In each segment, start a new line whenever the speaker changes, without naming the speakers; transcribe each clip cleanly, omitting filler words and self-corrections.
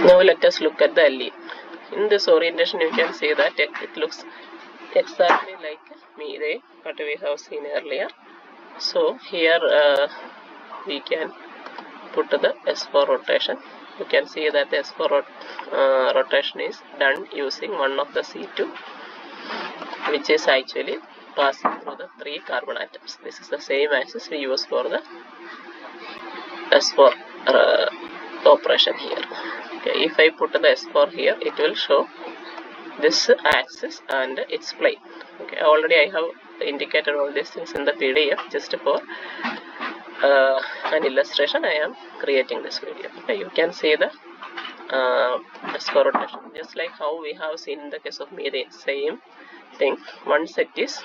Now let us look at the allele. In this orientation you can see that it looks exactly like Mire what we have seen earlier. So here we can put the S4 rotation. You can see that the S4 rotation is done using one of the C2, which is actually passing through the 3 carbon atoms. This is the same axis we use for the S4 operation here. Okay, if I put the S4 here, it will show this axis and its plane. Okay, already I have indicated all these things in the PDF. Just for an illustration, I am creating this video. Okay, you can see the S4 rotation, just like how we have seen in the case of methane. Same thing. One set is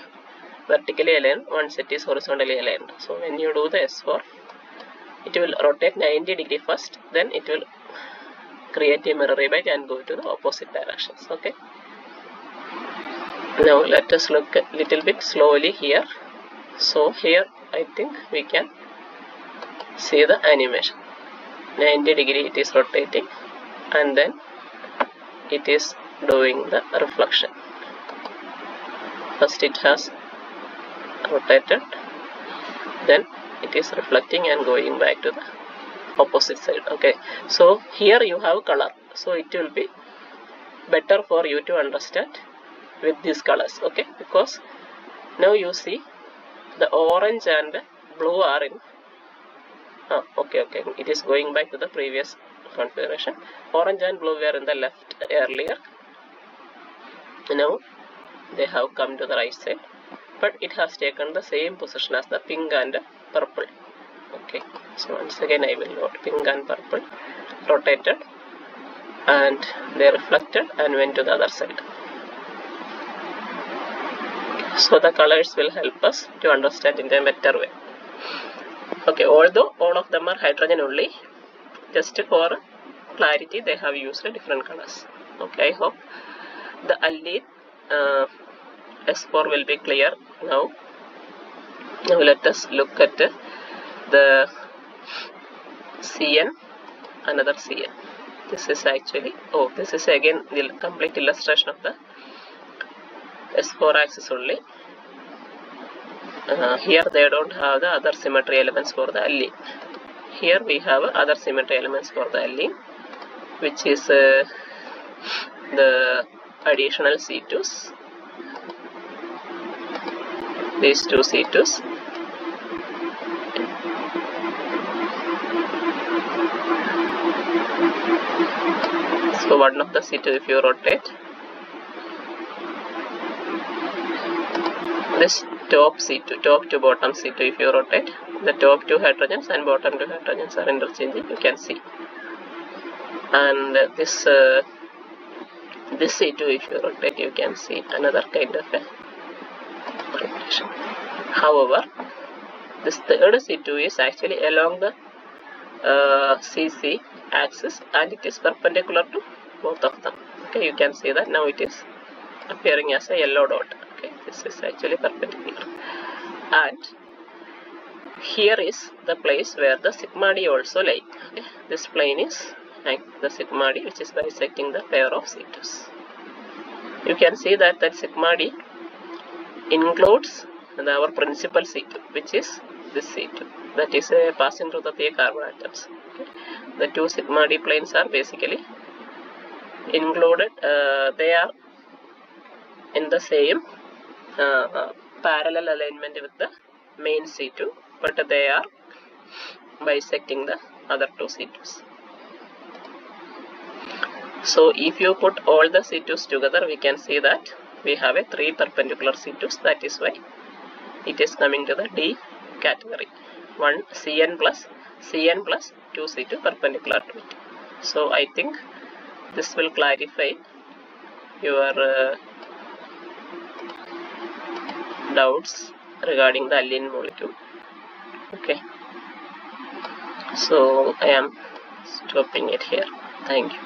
vertically aligned, one set is horizontally aligned. So when you do the S4, it will rotate 90 degree first, then it will create a mirror image and go to the opposite directions. Okay. Now let us look a little bit slowly here. So here I think we can see the animation. 90 degree it is rotating, and then it is doing the reflection. First it has rotated, then it is reflecting and going back to the opposite side. Okay, so here you have color, so it will be better for you to understand with these colors. Okay, because now you see the orange and blue are in okay, it is going back to the previous configuration. Orange and blue were in the left earlier, now they have come to the right side, but it has taken the same position as the pink and purple. Okay, so once again I will note pink and purple rotated, and they reflected and went to the other side. So the colors will help us to understand in a better way. Okay, although all of them are hydrogen only, just for clarity they have used different colors. Okay, I hope the allele S4 will be clear now. Now let us look at the CN, another CN. This is actually, this is again the complete illustration of the S4 axis only. Here they don't have the other symmetry elements for the allele. Here we have other symmetry elements for the allele, which is the additional C2s, these two C2s, so one of the C2 if you rotate, this top C2, top to bottom C2 if you rotate, the top two hydrogens and bottom two hydrogens are interchanging, you can see. And this C2 if you rotate, you can see another kind of a rotation. However, this third C2 is actually along the CC axis, and it is perpendicular to both of them. Okay, you can see that now it is appearing as a yellow dot. Okay, this is actually perpendicular, and here is the place where the sigma d also lies. Okay, this plane is like the sigma d, which is bisecting the pair of C2s. You can see that sigma d includes our principal C2, which is this C2, that is passing through the 3 carbon atoms. Okay. The two sigma d planes are basically included, they are in the same parallel alignment with the main C2, but they are bisecting the other two C2s. So if you put all the C2s together, we can see that we have a 3 perpendicular C2s. That is why it is coming to the D category. One Cn plus 2 C2 perpendicular to it. So I think this will clarify your doubts regarding the allene molecule. Okay, so I am stopping it here. Thank you.